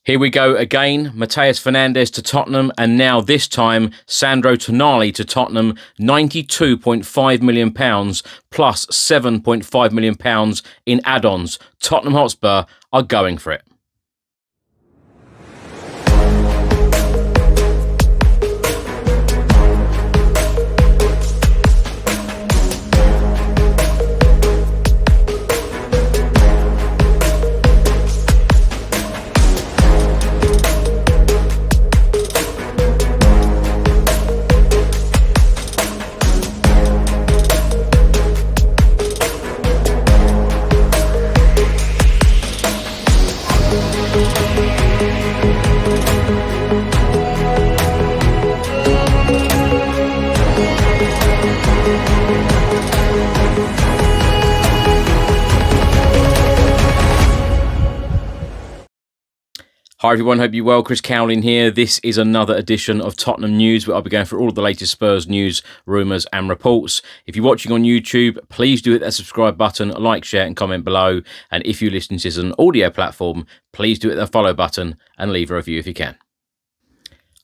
Here we go again. Matheus Fernandes to Tottenham, and now this time Sandro Tonali to Tottenham. £92.5 million plus £7.5 million in add-ons. Tottenham Hotspur are going for it. Hi everyone, hope you're well. Chris Cowlin here. This is another edition of Tottenham News, where I'll be going through all of the latest Spurs news, rumours and reports. If you're watching on YouTube, please do hit that subscribe button, like, share and comment below. And if you listen to this on an audio platform, please do hit the follow button and leave a review if you can.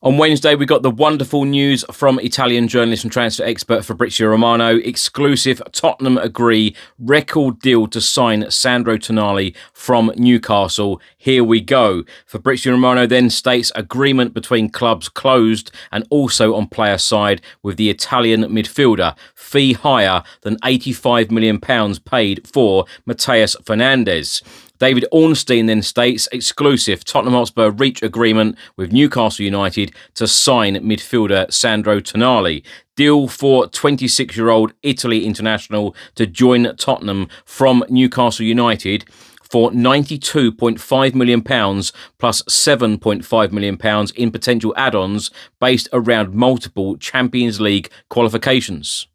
On Wednesday, we got the wonderful news from Italian journalist and transfer expert Fabrizio Romano. Exclusive: Tottenham agree record deal to sign Sandro Tonali from Newcastle. Here we go. Fabrizio Romano then states agreement between clubs closed and also on player side with the Italian midfielder. Fee higher than £85 million paid for Matheus Fernandes. David Ornstein then states, exclusive: Tottenham Hotspur reach agreement with Newcastle United to sign midfielder Sandro Tonali. Deal for 26-year-old Italy international to join Tottenham from Newcastle United for £92.5 million plus £7.5 million in potential add-ons based around multiple Champions League qualifications.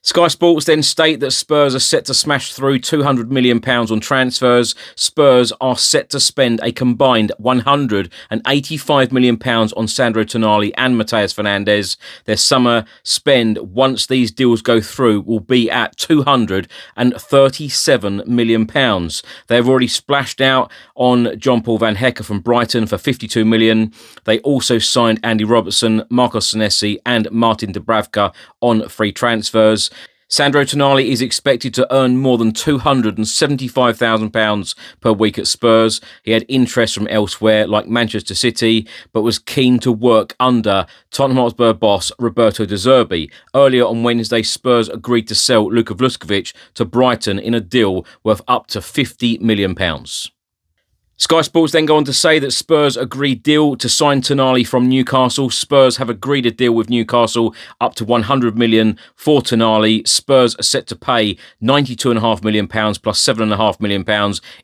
Sky Sports then state that Spurs are set to smash through £200 million on transfers. Spurs are set to spend a combined £185 million on Sandro Tonali and Matheus Fernandes. Their summer spend, once these deals go through, will be at £237 million. They've already splashed out on John Paul van Hecke from Brighton for £52 million. They also signed Andy Robertson, Marcos Senesi and Martin Dubravka on free transfers. Sandro Tonali is expected to earn more than £275,000 per week at Spurs. He had interest from elsewhere like Manchester City, but was keen to work under Tottenham Hotspur boss Roberto De Zerbi. Earlier on Wednesday, Spurs agreed to sell Luka Vušković to Brighton in a deal worth up to £50 million. Sky Sports then go on to say that Spurs agreed deal to sign Tonali from Newcastle. Spurs have agreed a deal with Newcastle up to £100 million for Tonali. Spurs are set to pay £92.5 million plus £7.5 million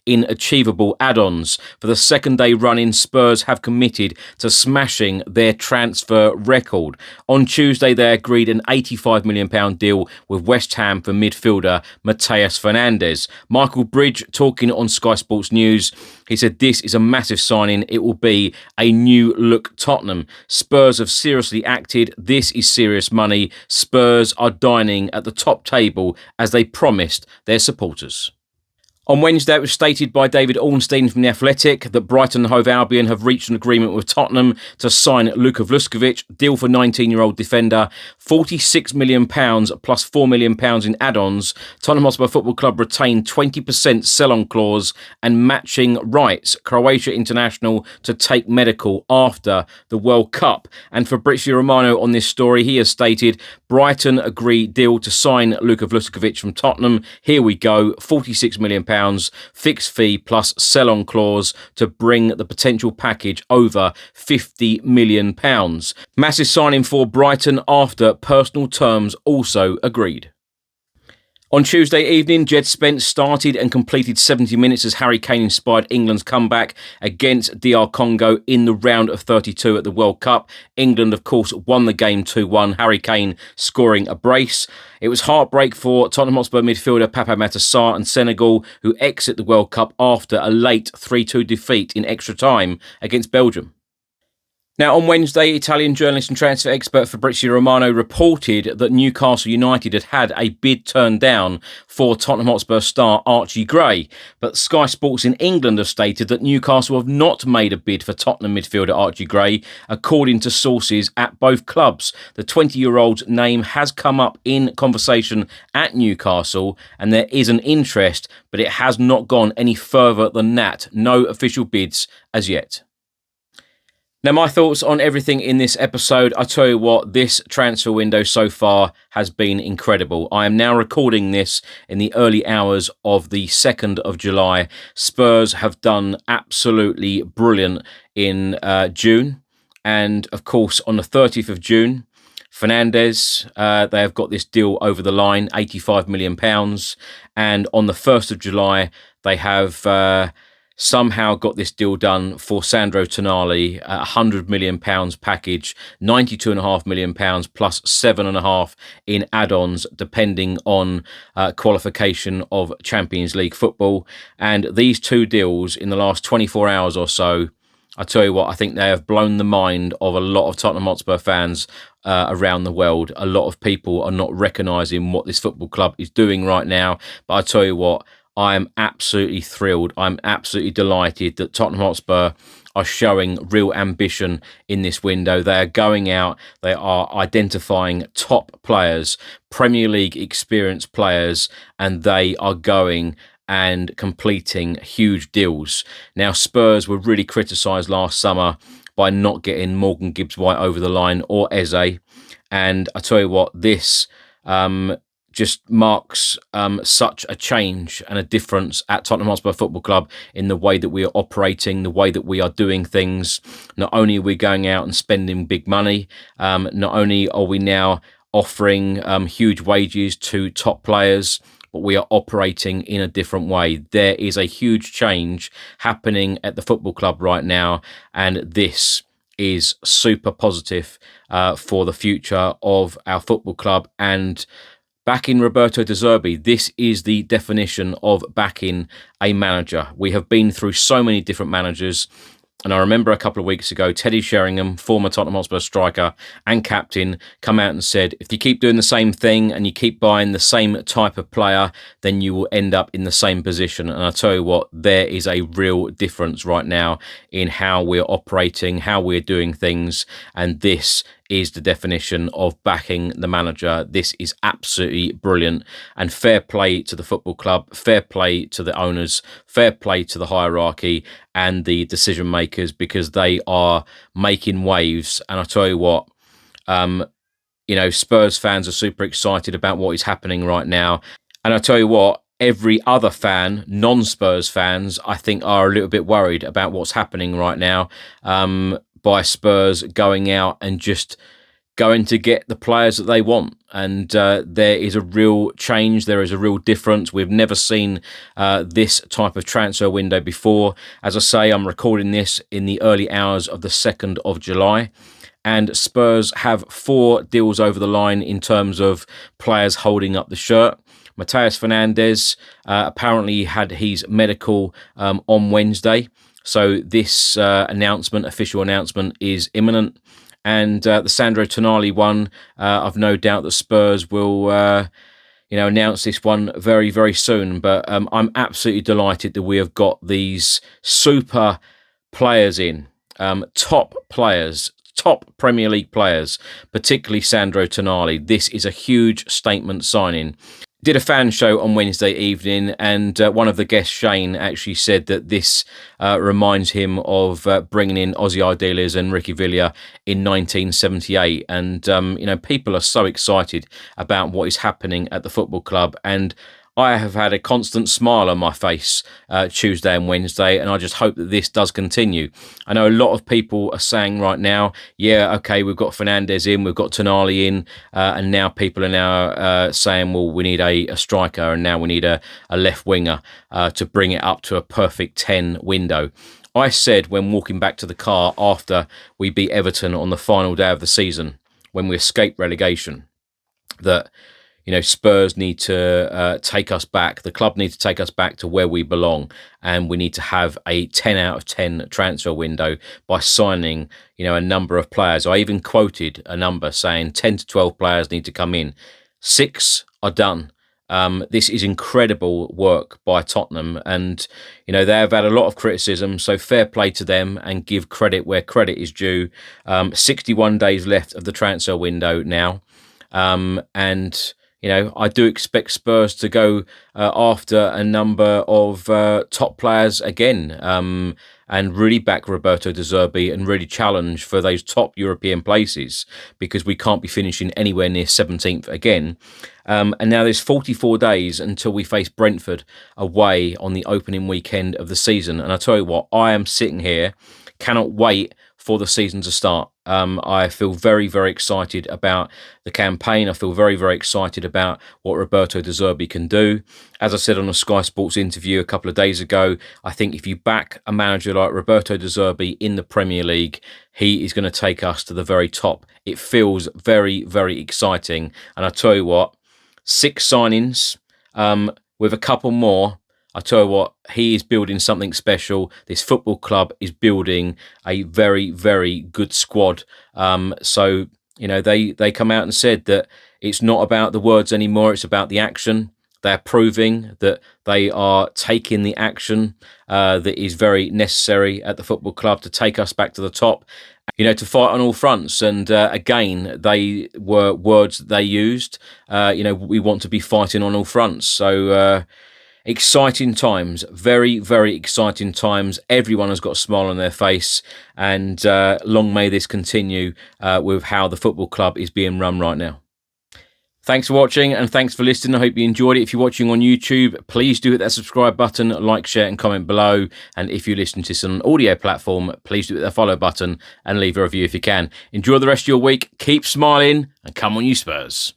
in achievable add-ons. For the second day run-in, Spurs have committed to smashing their transfer record. On Tuesday, they agreed an £85 million deal with West Ham for midfielder Matheus Fernandes. Michael Bridge, talking on Sky Sports News, he said, "This is a massive signing. It will be a new look Tottenham. Spurs have seriously acted. This is serious money. Spurs are dining at the top table as they promised their supporters." On Wednesday, it was stated by David Ornstein from The Athletic that Brighton and Hove Albion have reached an agreement with Tottenham to sign Luka Vušković. Deal for 19-year-old defender, £46 million plus £4 million in add-ons. Tottenham Hotspur Football Club retained 20% sell-on clause and matching rights. Croatia international to take medical after the World Cup. And Fabrizio Romano on this story, he has stated, Brighton agree deal to sign Luka Vušković from Tottenham. Here we go, £46 million. Fixed fee plus sell-on clause to bring the potential package over £50 million. Massive signing for Brighton after personal terms also agreed. On Tuesday evening, Jed Spence started and completed 70 minutes as Harry Kane inspired England's comeback against DR Congo in the round of 32 at the World Cup. England, of course, won the game 2-1, Harry Kane scoring a brace. It was heartbreak for Tottenham Hotspur midfielder Pape Matar Sarr and Senegal, who exit the World Cup after a late 3-2 defeat in extra time against Belgium. Now, on Wednesday, Italian journalist and transfer expert Fabrizio Romano reported that Newcastle United had a bid turned down for Tottenham Hotspur star Archie Gray. But Sky Sports in England have stated that Newcastle have not made a bid for Tottenham midfielder Archie Gray, according to sources at both clubs. The 20-year-old's name has come up in conversation at Newcastle, and there is an interest, but it has not gone any further than that. No official bids as yet. Now, my thoughts on everything in this episode, I tell you what, this transfer window so far has been incredible. I am now recording this in the early hours of the 2nd of July. Spurs have done absolutely brilliant in June. And, of course, on the 30th of June, Fernandes, they have got this deal over the line, £85 million. And on the 1st of July, they have somehow got this deal done for Sandro Tonali, £100 million package, £92.5 million plus 7.5 in add-ons, depending on qualification of Champions League football. And these two deals in the last 24 hours or so, I tell you what, I think they have blown the mind of a lot of Tottenham Hotspur fans around the world. A lot of people are not recognising what this football club is doing right now. But I tell you what, I am absolutely thrilled. I'm absolutely delighted that Tottenham Hotspur are showing real ambition in this window. They are going out, they are identifying top players, Premier League experienced players, and they are going and completing huge deals. Now, Spurs were really criticised last summer by not getting Morgan Gibbs-White over the line or Eze. And I tell you what, this just marks such a change and a difference at Tottenham Hotspur Football Club in the way that we are operating, the way that we are doing things. Not only are we going out and spending big money, not only are we now offering huge wages to top players, but we are operating in a different way. There is a huge change happening at the football club right now, and this is super positive for the future of our football club. And backing Roberto De Zerbi, this is the definition of backing a manager. We have been through so many different managers. And I remember a couple of weeks ago, Teddy Sheringham, former Tottenham Hotspur striker and captain, come out and said, if you keep doing the same thing and you keep buying the same type of player, then you will end up in the same position. And I tell you what, there is a real difference right now in how we're operating, how we're doing things. And this is the definition of backing the manager. This is absolutely brilliant, and fair play to the football club, fair play to the owners, fair play to the hierarchy and the decision makers, because they are making waves. And I tell you what, Spurs fans are super excited about what is happening right now. And I tell you what, every other fan, non-Spurs fans, I think are a little bit worried about what's happening right now. By Spurs going out and just going to get the players that they want. And there is a real change. There is a real difference. We've never seen this type of transfer window before. As I say, I'm recording this in the early hours of the 2nd of July. And Spurs have 4 deals over the line in terms of players holding up the shirt. Matheus Fernandes apparently had his medical on Wednesday. So this official announcement, is imminent. And the Sandro Tonali one, I've no doubt that Spurs will, announce this one very, very soon. But I'm absolutely delighted that we have got these super players in, top players, top Premier League players, particularly Sandro Tonali. This is a huge statement signing. Did a fan show on Wednesday evening, and one of the guests, Shane, actually said that this reminds him of bringing in Ozzy Ardiles and Ricky Villa in 1978. And, people are so excited about what is happening at the football club. And I have had a constant smile on my face Tuesday and Wednesday, and I just hope that this does continue. I know a lot of people are saying right now, yeah, okay, we've got Fernandes in, we've got Tonali in, and now people are now saying, well, we need a striker, and now we need a left winger to bring it up to a perfect 10 window. I said when walking back to the car after we beat Everton on the final day of the season, when we escaped relegation, that Spurs need to take us back. The club needs to take us back to where we belong, and we need to have a 10 out of 10 transfer window by signing, a number of players. I even quoted a number saying 10 to 12 players need to come in. 6 are done. This is incredible work by Tottenham, and they have had a lot of criticism, so fair play to them and give credit where credit is due. 61 days left of the transfer window now, and I do expect Spurs to go after a number of top players again, and really back Roberto De Zerbi and really challenge for those top European places, because we can't be finishing anywhere near 17th again. And now there's 44 days until we face Brentford away on the opening weekend of the season. And I tell you what, I am sitting here, cannot wait for the season to start. I feel very, very excited about the campaign. I feel very, very excited about what Roberto De Zerbi can do. As I said on a Sky Sports interview a couple of days ago, I think if you back a manager like Roberto De Zerbi in the Premier League, he is going to take us to the very top. It feels very, very exciting. And I tell you what, 6 signings with a couple more, I tell you what, he is building something special. This football club is building a very, very good squad. So they come out and said that it's not about the words anymore, it's about the action. They're proving that they are taking the action that is very necessary at the football club to take us back to the top. To fight on all fronts. And again, they were words they used. We want to be fighting on all fronts. So exciting times, very, very exciting times. Everyone has got a smile on their face, and long may this continue with how the football club is being run right now. Thanks for watching, and thanks for listening. I hope you enjoyed it. If you're watching on YouTube, please do hit that subscribe button, like, share and comment below. And if you're listening to this on an audio platform, please do hit the follow button and leave a review if you can. Enjoy the rest of your week, keep smiling, and come on you Spurs.